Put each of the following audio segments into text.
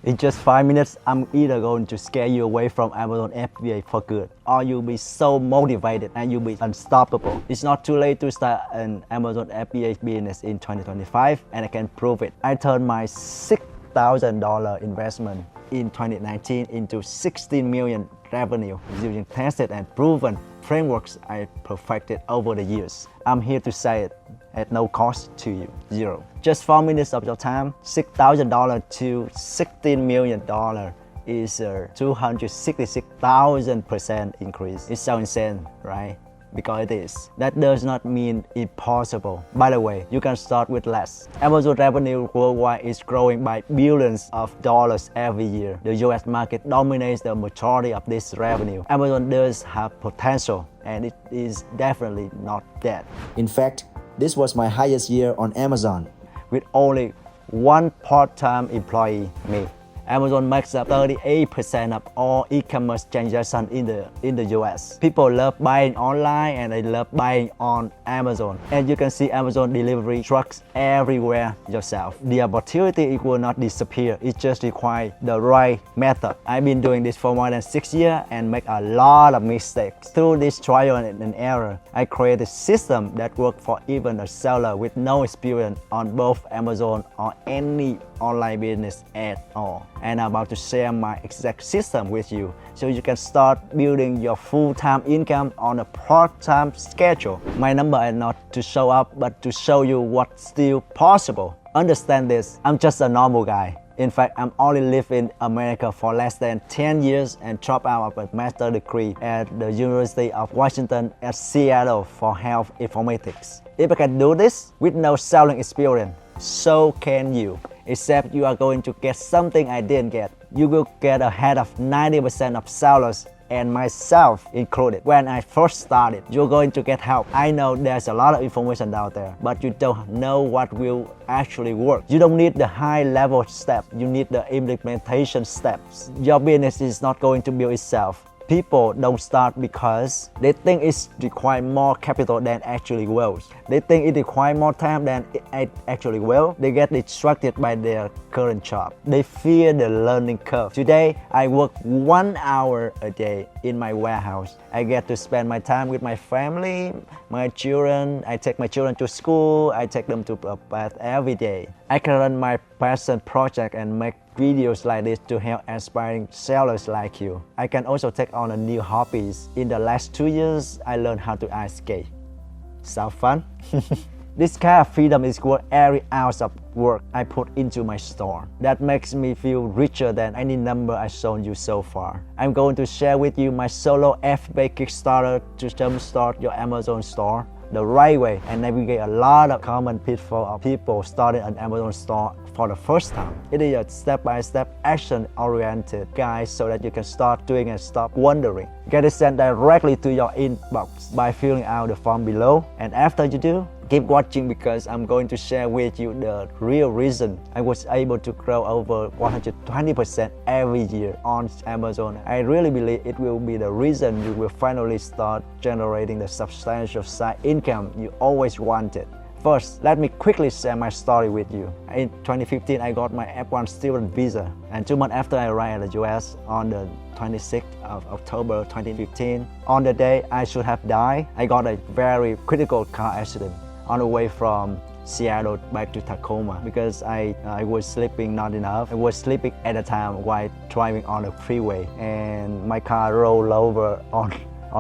In just 5 minutes, I'm either going to scare you away from Amazon FBA for good, or you'll be so motivated and you'll be unstoppable. It's not too late to start an Amazon FBA business in 2025, and I can prove it. I turned my $6,000 investment in 2019 into 16 million revenue using tested and proven frameworks I perfected over the years. I'm here to say it at no cost to you, zero. Just 4 minutes of your time, $6,000 to $16 million is a 266,000% increase. It's so insane, right? Because it is. That does not mean impossible. By the way, you can start with less. Amazon revenue worldwide is growing by billions of dollars every year. The US market dominates the majority of this revenue. Amazon does have potential, and it is definitely not dead. In fact, this was my highest year on Amazon. With only one part-time employee, me. Amazon makes up 38% of all e-commerce transactions in the US. People love buying online and they love buying on Amazon. And you can see Amazon delivery trucks everywhere yourself. The opportunity will not disappear. It just requires the right method. I've been doing this for more than 6 years and make a lot of mistakes. Through this trial and error, I created a system that works for even a seller with no experience on both Amazon or any online business at all. And I'm about to share my exact system with you so you can start building your full-time income on a part-time schedule. My number is not to show up, but to show you what's still possible. Understand this, I'm just a normal guy. In fact, I'm only lived in America for less than 10 years and dropped out of a master's degree at the University of Washington at Seattle for health informatics. If I can do this with no selling experience, so can you. Except you are going to get something I didn't get. You will get ahead of 90% of sellers and myself included. When I first started, you're going to get help. I know there's a lot of information out there, but you don't know what will actually work. You don't need the high-level steps. You need the implementation steps. Your business is not going to build itself. People don't start because they think it requires more capital than actually will. They think it requires more time than it actually will. They get distracted by their current job. They fear the learning curve. Today, I work 1 hour a day in my warehouse. I get to spend my time with my family, my children. I take my children to school. I take them to a bath every day. I can run my passion project and make videos like this to help aspiring sellers like you. I can also take on a new hobbies. In the last 2 years, I learned how to ice skate. Sound fun? This kind of freedom is worth every ounce of work I put into my store. That makes me feel richer than any number I've shown you so far. I'm going to share with you my solo FBA Kickstarter to jumpstart your Amazon store the right way and navigate a lot of common pitfalls of people starting an Amazon store for the first time. It is a step-by-step action-oriented guide so that you can start doing and stop wondering. Get it sent directly to your inbox by filling out the form below. And after you do, keep watching because I'm going to share with you the real reason I was able to grow over 120% every year on Amazon. I really believe it will be the reason you will finally start generating the substantial side income you always wanted. First, let me quickly share my story with you. In 2015, I got my F1 student visa, and 2 months after I arrived at the US on the 26th of October 2015, on the day I should have died, I got a very critical car accident on the way from Seattle back to Tacoma because I was sleeping not enough. I was sleeping at the time while driving on the freeway, and my car rolled over on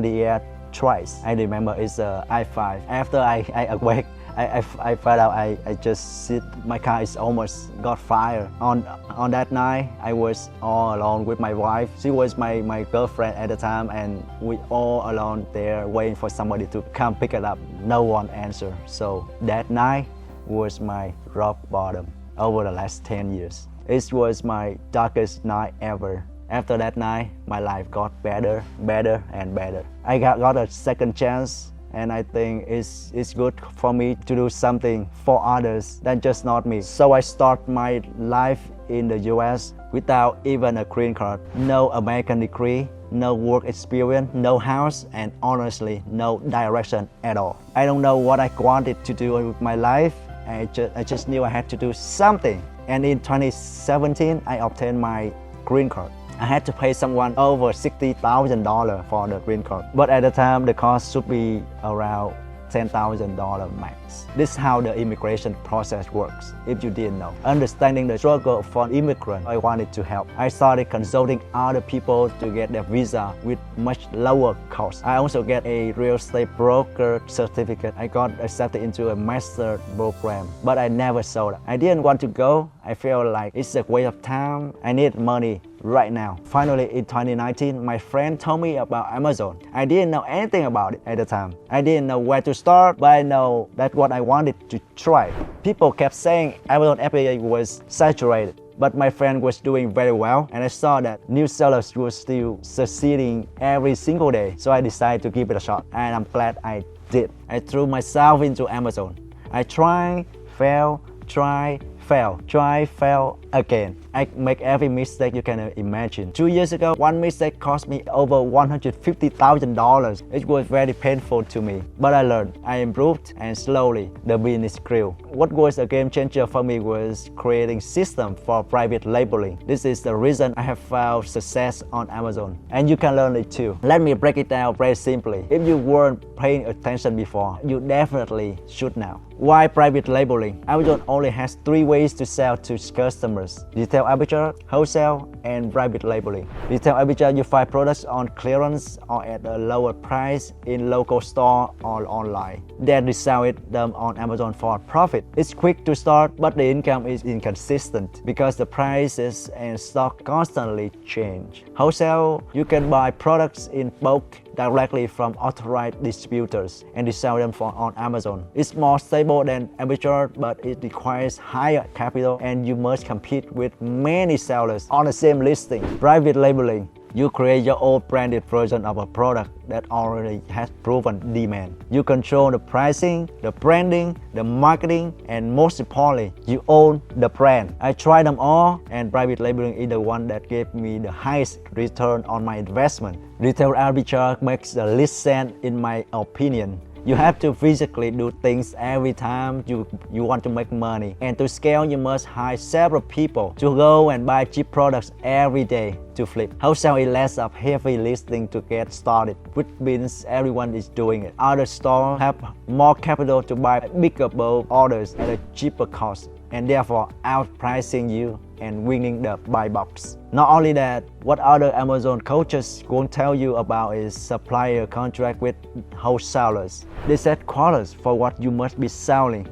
the air twice. I remember it's I-5. After I awake, I found out I just sit. My car is almost got fire. On that night, I was all alone with my wife. She was my girlfriend at the time, and we all alone there waiting for somebody to come pick it up. No one answered. So that night was my rock bottom over the last 10 years. It was my darkest night ever. After that night, my life got better, and better. I got a second chance. And I think it's good for me to do something for others than just not me. So I start my life in the US without even a green card, no American degree, no work experience, no house, and honestly, no direction at all. I don't know what I wanted to do with my life. I just knew I had to do something. And in 2017, I obtained my green card. I had to pay someone over $60,000 for the green card. But at the time, the cost should be around $10,000 max. This is how the immigration process works, if you didn't know. Understanding the struggle for immigrants, I wanted to help. I started consulting other people to get their visa with much lower cost. I also get a real estate broker certificate. I got accepted into a master program, but I never sold it. I didn't want to go. I felt like it's a waste of time. I need money right now. Finally, in 2019, my friend told me about Amazon. I didn't know anything about it at the time. I didn't know where to start, but I know that's what I wanted to try. People kept saying Amazon FBA was saturated, but my friend was doing very well, and I saw that new sellers were still succeeding every single day. So I decided to give it a shot, and I'm glad I did. I threw myself into Amazon. I tried, fail, try, fail, try, fail again. I make every mistake you can imagine. 2 years ago, one mistake cost me over $150,000. It was very painful to me, but I learned, I improved, and slowly the business grew. What was a game changer for me was creating system for private labeling. This is the reason I have found success on Amazon, and you can learn it too. Let me break it down very simply. If you weren't paying attention before, you definitely should now. Why private labeling? Amazon only has 3 ways to sell to customers: retail arbitrage, wholesale, and private labeling. Retail arbitrage, you find products on clearance or at a lower price in local store or online. Then resell them on Amazon for profit. It's quick to start, but the income is inconsistent because the prices and stock constantly change. Wholesale, you can buy products in bulk directly from authorized distributors and resell them on Amazon. It's more stable than arbitrage, but it requires higher capital and you must compete with many sellers on the same listing. Private labeling, you create your own branded version of a product that already has proven demand. You control the pricing, the branding, the marketing, and most importantly, you own the brand. I tried them all, and private labeling is the one that gave me the highest return on my investment. Retail arbitrage makes the least sense in my opinion. You have to physically do things every time you want to make money. And to scale, you must hire several people to go and buy cheap products every day to flip. Wholesale is less of heavy lifting to get started, which means everyone is doing it. Other stores have more capital to buy bigger bulk orders at a cheaper cost, and therefore outpricing you and winning the buy box. Not only that, what other Amazon coaches won't tell you about is supplier contract with wholesalers. They set quotas for what you must be selling.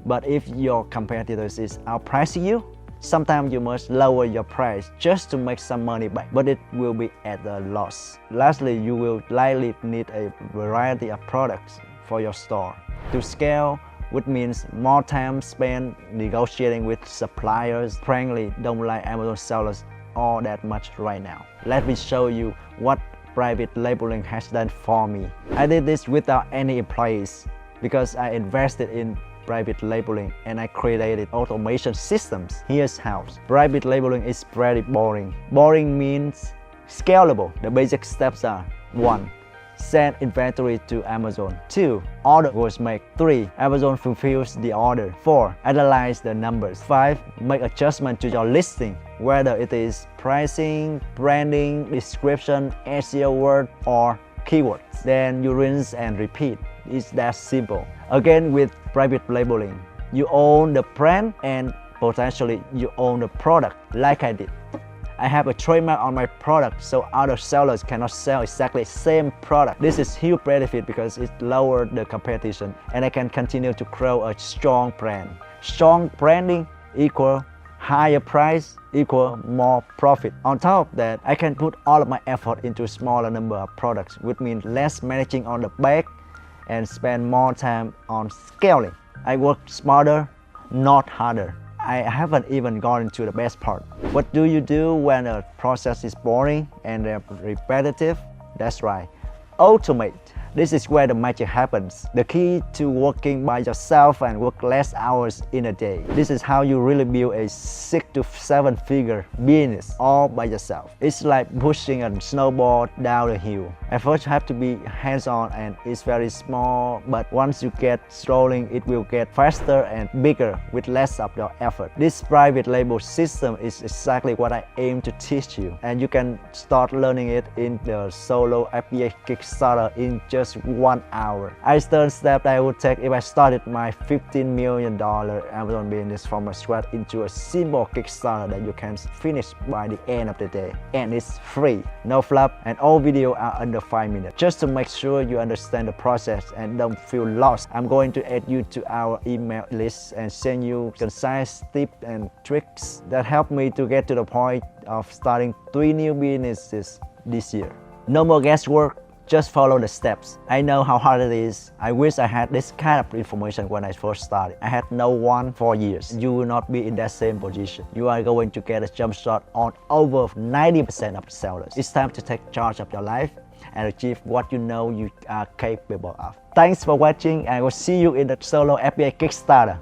But if your competitors is outpricing you, sometimes you must lower your price just to make some money back, but it will be at a loss. Lastly, you will likely need a variety of products for your store. To scale, which means more time spent negotiating with suppliers. Frankly, don't like Amazon sellers all that much right now. Let me show you what private labeling has done for me. I did this without any employees because I invested in private labeling and I created automation systems. Here's how. Private labeling is very boring. Boring means scalable. The basic steps are: 1. Send inventory to Amazon. 2. Order was made. 3. Amazon fulfills the order. 4. Analyze the numbers. 5. Make adjustment to your listing, whether it is pricing, branding, description, SEO word, or keywords. Then you rinse and repeat. It's that simple. Again, with private labeling, you own the brand and potentially you own the product, like I did. I have a trademark on my product so other sellers cannot sell exactly the same product. This is huge benefit because it lowered the competition and I can continue to grow a strong brand. Strong branding equal higher price equal more profit. On top of that, I can put all of my effort into a smaller number of products, which means less managing on the back and spend more time on scaling. I work smarter, not harder. I haven't even gotten to the best part. What do you do when a process is boring and repetitive? That's right, automate. This is where the magic happens. The key to working by yourself and work less hours in a day. This is how you really build a 6 to 7 figure business all by yourself. It's like pushing a snowball down a hill. At first you have to be hands-on and it's very small, but once you get rolling, it will get faster and bigger with less of your effort. This private label system is exactly what I aim to teach you, and you can start learning it in the solo FBA Kickstarter in just 1 hour. I learned steps that I would take if I started my $15 million Amazon business from scratch into a simple Kickstarter that you can finish by the end of the day. And it's free, no fluff, and all videos are under 5 minutes. Just to make sure you understand the process and don't feel lost, I'm going to add you to our email list and send you concise tips and tricks that help me to get to the point of starting 3 new businesses this year. No more guesswork, just follow the steps. I know how hard it is. I wish I had this kind of information when I first started. I had no one for years. You will not be in that same position. You are going to get a jump start on over 90% of the sellers. It's time to take charge of your life and achieve what you know you are capable of. Thanks for watching, and I will see you in the solo FBA Kickstarter.